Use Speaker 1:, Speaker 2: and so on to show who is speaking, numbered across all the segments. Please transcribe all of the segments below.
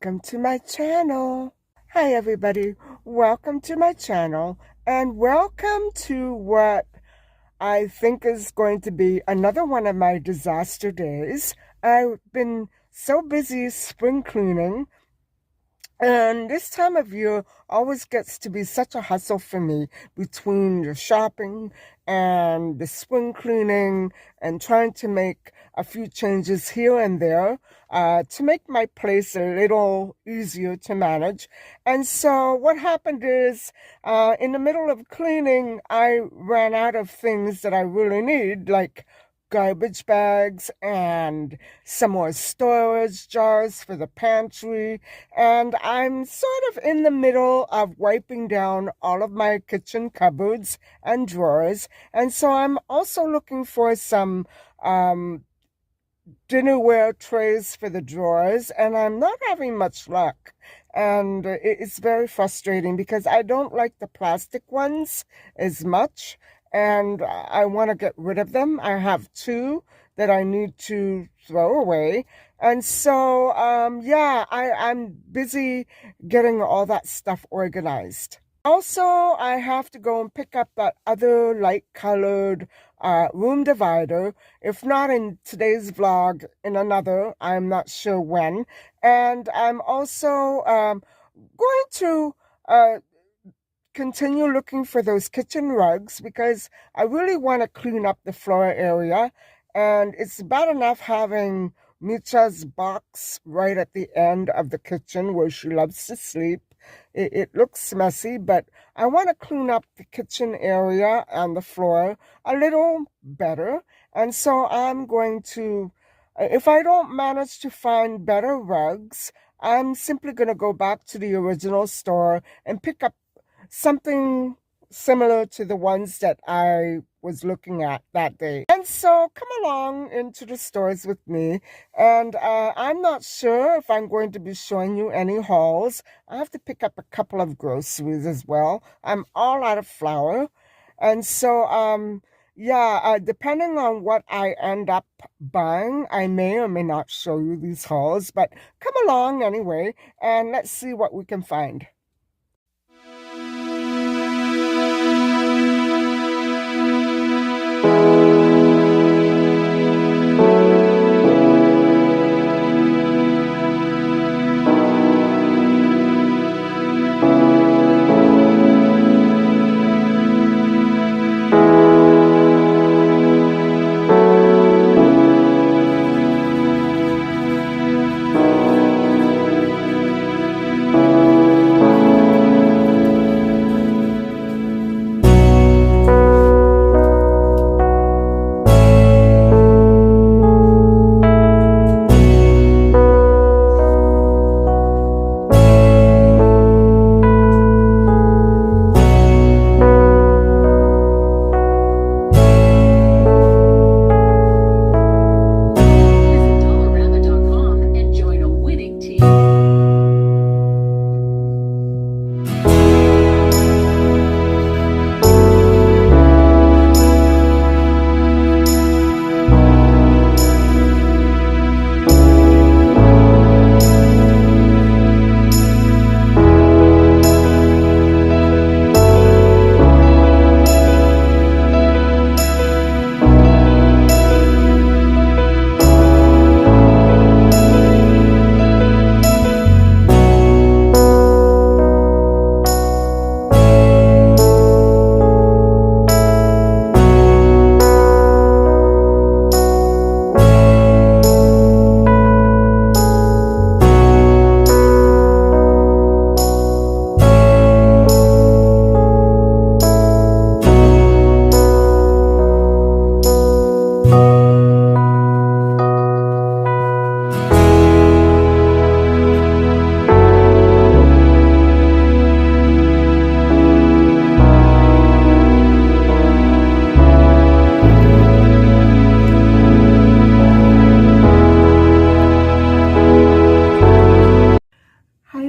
Speaker 1: Welcome to my channel. Hi everybody, welcome to my channel and welcome to what I think is going to be another one of my disaster days. I've been so busy spring cleaning, and this time of year always gets to be such a hustle for me between the shopping and the spring cleaning and trying to make a few changes here and there to make my place a little easier to manage. And so what happened is in the middle of cleaning, I ran out of things that I really need, like garbage bags and some more storage jars for the pantry. And I'm sort of in the middle of wiping down all of my kitchen cupboards and drawers. And so I'm also looking for some dinnerware trays for the drawers, and I'm not having much luck. And it's very frustrating because I don't like the plastic ones as much, and I want to get rid of them. I have two that I need to throw away. And so, yeah, I'm busy getting all that stuff organized. Also, I have to go and pick up that other light-colored room divider, if not in today's vlog, in another, I'm not sure when. And I'm also going to continue looking for those kitchen rugs because I really want to clean up the floor area. And it's bad enough having Micha's box right at the end of the kitchen where she loves to sleep. It looks messy, but I want to clean up the kitchen area and the floor a little better. And so I'm going to, if I don't manage to find better rugs, I'm simply going to go back to the original store and pick up something similar to the ones that I was looking at that day. And so come along into the stores with me, and I'm not sure if I'm going to be showing you any hauls. I have to pick up a couple of groceries as well. I'm all out of flour, and so yeah, depending on what I end up buying, I may or may not show you these hauls, but come along anyway, and let's see what we can find.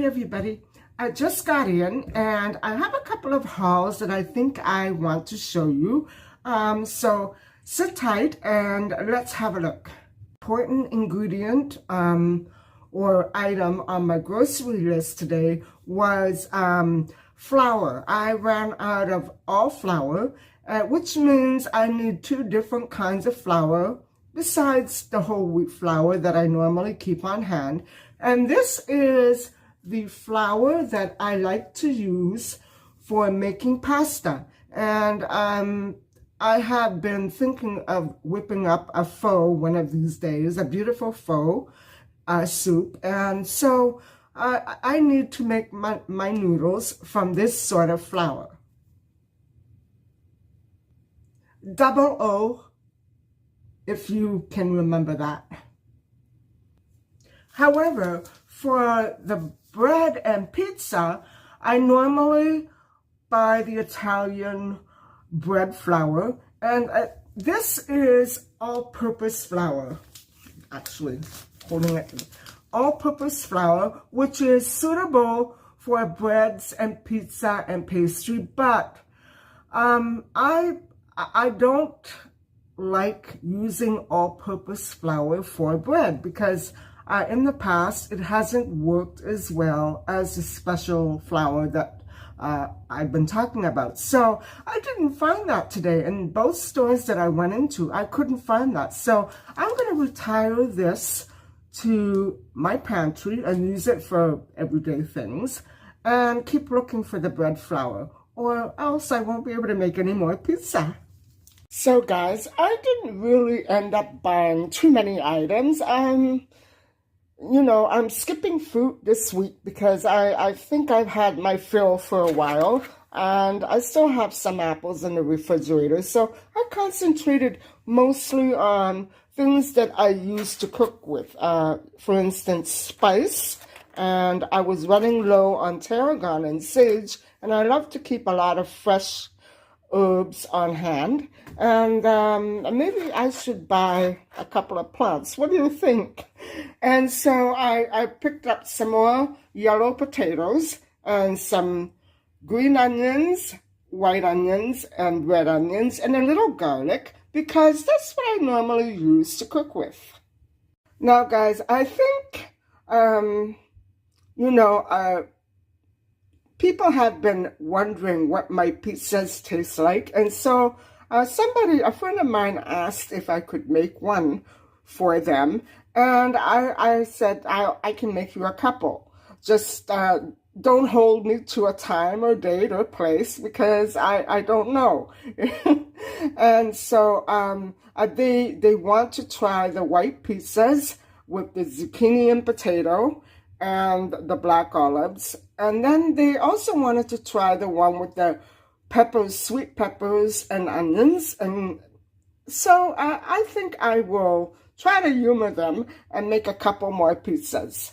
Speaker 1: Everybody, I just got in and I have a couple of hauls that I think I want to show you. So sit tight and let's have a look. Important ingredient, or item on my grocery list today was flour. I ran out of all flour, which means I need 2 different kinds of flour besides the whole wheat flour that I normally keep on hand. And this is the flour that I like to use for making pasta. And I have been thinking of whipping up a pho one of these days, a beautiful pho soup. And so I need to make my noodles from this sort of flour. Double O, if you can remember that. However, for the bread and pizza, I normally buy the Italian bread flour, and this is all-purpose flour, actually, holding it, all-purpose flour, which is suitable for breads and pizza and pastry, but I don't like using all-purpose flour for bread because in the past it hasn't worked as well as the special flour that I've been talking about. So I didn't find that today. In both stores that I went into, I couldn't find that. So I'm going to retire this to my pantry and use it for everyday things and keep looking for the bread flour, or else I won't be able to make any more pizza. So guys, I didn't really end up buying too many items. You know, I'm skipping fruit this week because I think I've had my fill for a while, and I still have some apples in the refrigerator. So I concentrated mostly on things that I use to cook with. For instance, spice, and I was running low on tarragon and sage, and I love to keep a lot of fresh herbs on hand, and maybe I should buy a couple of plants. What do you think? And so I picked up some more yellow potatoes and some green onions, white onions, and red onions, and a little garlic, because that's what I normally use to cook with. Now guys, I think people have been wondering what my pizzas taste like, and so a friend of mine asked if I could make one for them, and I said I can make you a couple. Just don't hold me to a time or date or place because I don't know. And so they want to try the white pizzas with the zucchini and potato and the black olives. And then they also wanted to try the one with the peppers, sweet peppers and onions. And so I think I will try to humor them and make a couple more pizzas.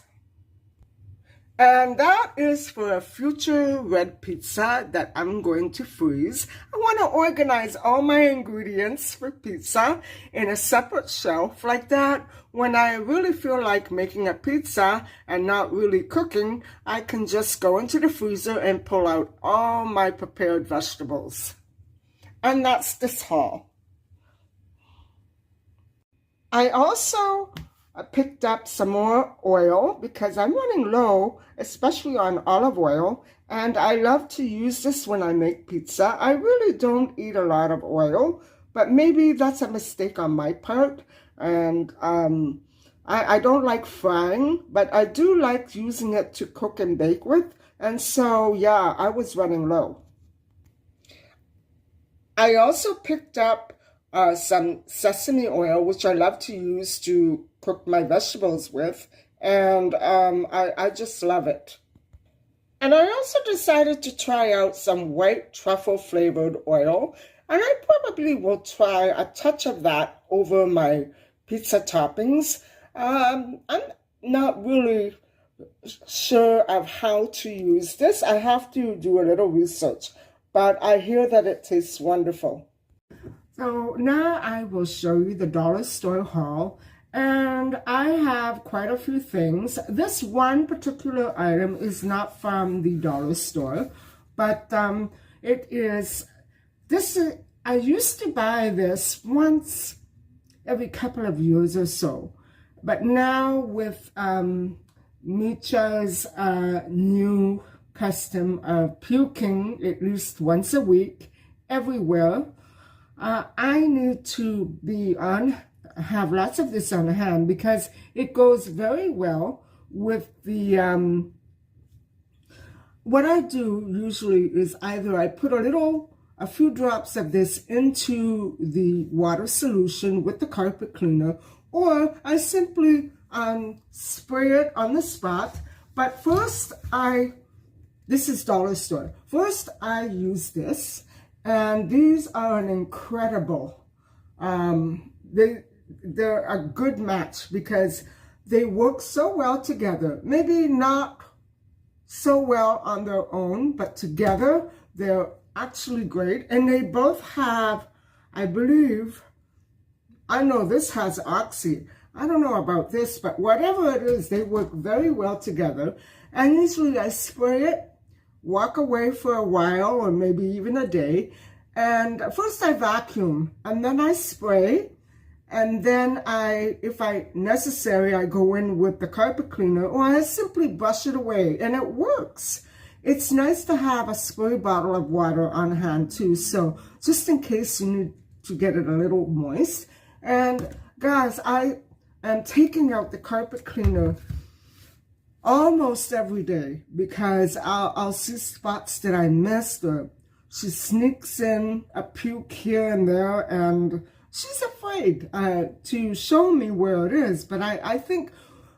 Speaker 1: And that is for a future red pizza that I'm going to freeze. I want to organize all my ingredients for pizza in a separate shelf like that. When I really feel like making a pizza and not really cooking, I can just go into the freezer and pull out all my prepared vegetables. And that's this haul. I also picked up some more oil because I'm running low, especially on olive oil, and I love to use this when I make pizza. I really don't eat a lot of oil, but maybe that's a mistake on my part, and I don't like frying, but I do like using it to cook and bake with, and so yeah, I was running low. I also picked up some sesame oil, which I love to use to cook my vegetables with, and I just love it. And I also decided to try out some white truffle flavored oil, and I probably will try a touch of that over my pizza toppings. I'm not really sure of how to use this. I have to do a little research, but I hear that it tastes wonderful. So now I will show you the dollar store haul, and I have quite a few things. This one particular item is not from the dollar store, but I used to buy this once every couple of years or so, but now with Micha's new custom of puking at least once a week everywhere. I need to have lots of this on hand because it goes very well with the, what I do usually is either I put a few drops of this into the water solution with the carpet cleaner, or I simply spray it on the spot. But first this is dollar store. First I use this, and these are an incredible, they're a good match because they work so well together. Maybe not so well on their own, but together they're actually great. And they both have, I believe, I know this has Oxy. I don't know about this, but whatever it is, they work very well together. And usually I spray it, walk away for a while or maybe even a day. And first I vacuum and then I spray. And then if necessary, I go in with the carpet cleaner, or I simply brush it away, and it works. It's nice to have a spray bottle of water on hand too, so just in case you need to get it a little moist. And guys, I am taking out the carpet cleaner almost every day because I'll see spots that I missed, or she sneaks in a puke here and there, and she's afraid to show me where it is. But I think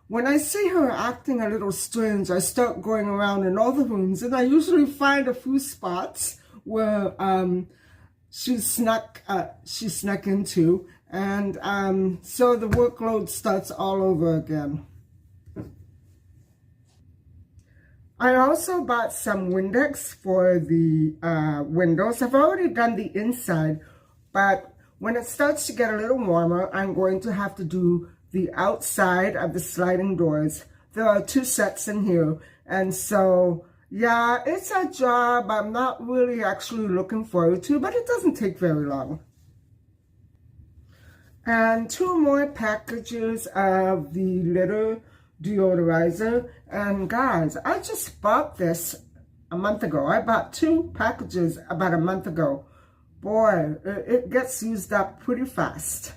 Speaker 1: when I see her acting a little strange, I start going around in all the rooms, and I usually find a few spots where she snuck into, and so the workload starts all over again. I also bought some Windex for the windows. I've already done the inside, but when it starts to get a little warmer, I'm going to have to do the outside of the sliding doors. There are 2 sets in here. And so, yeah, it's a job I'm not really actually looking forward to, but it doesn't take very long. And 2 more packages of the Litter deodorizer. And guys, I just bought this a month ago. I bought 2 packages about a month ago. Boy, it gets used up pretty fast.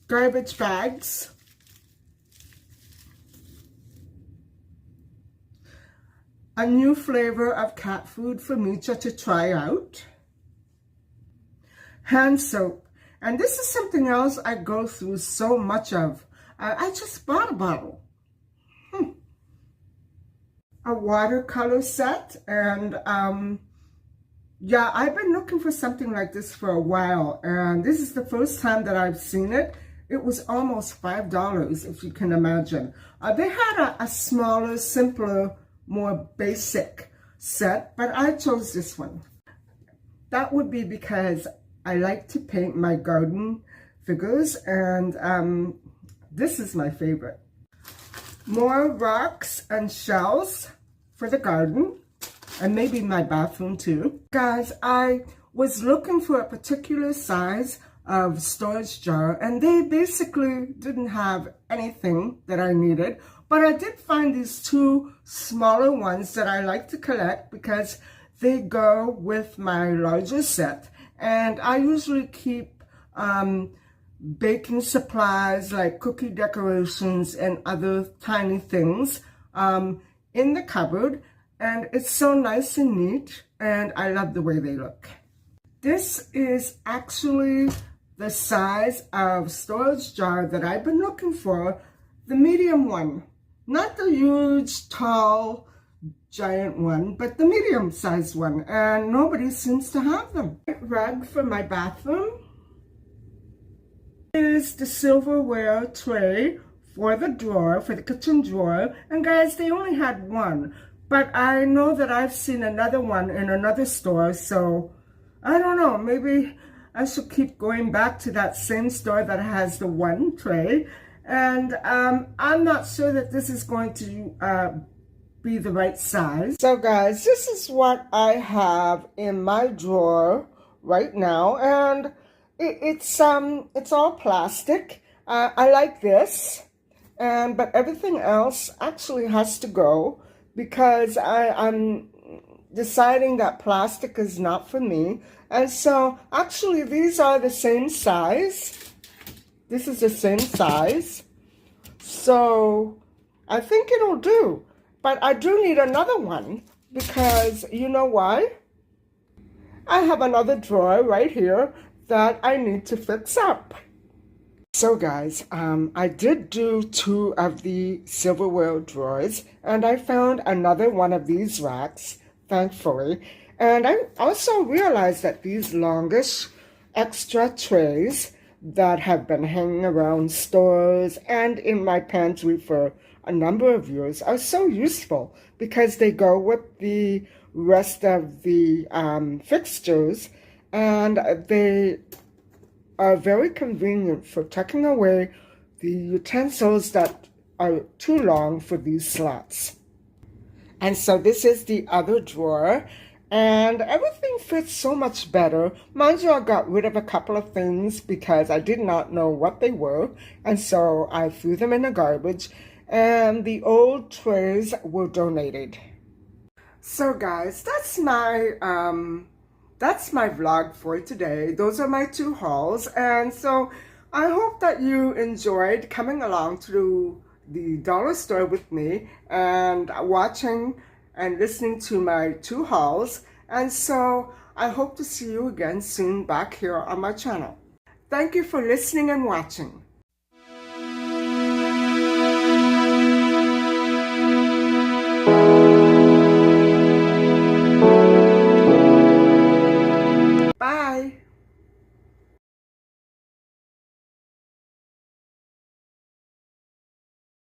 Speaker 1: Garbage bags. A new flavor of cat food for Micha to try out. Hand soap. And this is something else I go through so much of. I just bought a bottle. A watercolor set, and yeah, I've been looking for something like this for a while, and this is the first time that I've seen it. It was almost $5, if you can imagine. They had a smaller, simpler, more basic set, but I chose this one. That would be because I like to paint my garden figures, and this is my favorite. More rocks and shells for the garden, and maybe my bathroom too. Guys, I was looking for a particular size of storage jar, and they basically didn't have anything that I needed, but I did find these 2 smaller ones that I like to collect because they go with my larger set. And I usually keep baking supplies like cookie decorations and other tiny things in the cupboard. And it's so nice and neat, and I love the way they look. This is actually the size of storage jar that I've been looking for, the medium one. Not the huge, tall, giant one, but the medium-sized one, and nobody seems to have them. Rug for my bathroom. Here's the silverware tray for the drawer, for the kitchen drawer, and guys, they only had 1. But I know that I've seen another one in another store, so I don't know. Maybe I should keep going back to that same store that has the 1 tray. And I'm not sure that this is going to be the right size. So guys, this is what I have in my drawer right now. And it's all plastic. I like this. but everything else actually has to go because I'm deciding that plastic is not for me. And so actually these are the same size. This is the same size. So I think it'll do. But I do need another one because you know why? I have another drawer right here that I need to fix up. So guys, I did do 2 of the silverware drawers, and I found another one of these racks, thankfully. And I also realized that these longish extra trays that have been hanging around stores and in my pantry for a number of years are so useful because they go with the rest of the fixtures, and they are very convenient for tucking away the utensils that are too long for these slots. And so this is the other drawer, and everything fits so much better. Mind you, I got rid of a couple of things because I did not know what they were, and so I threw them in the garbage, and the old trays were donated. So guys, that's my vlog for today. Those are my 2 hauls, and so I hope that you enjoyed coming along to the dollar store with me and watching and listening to my 2 hauls. And so I hope to see you again soon back here on my channel. Thank you for listening and watching.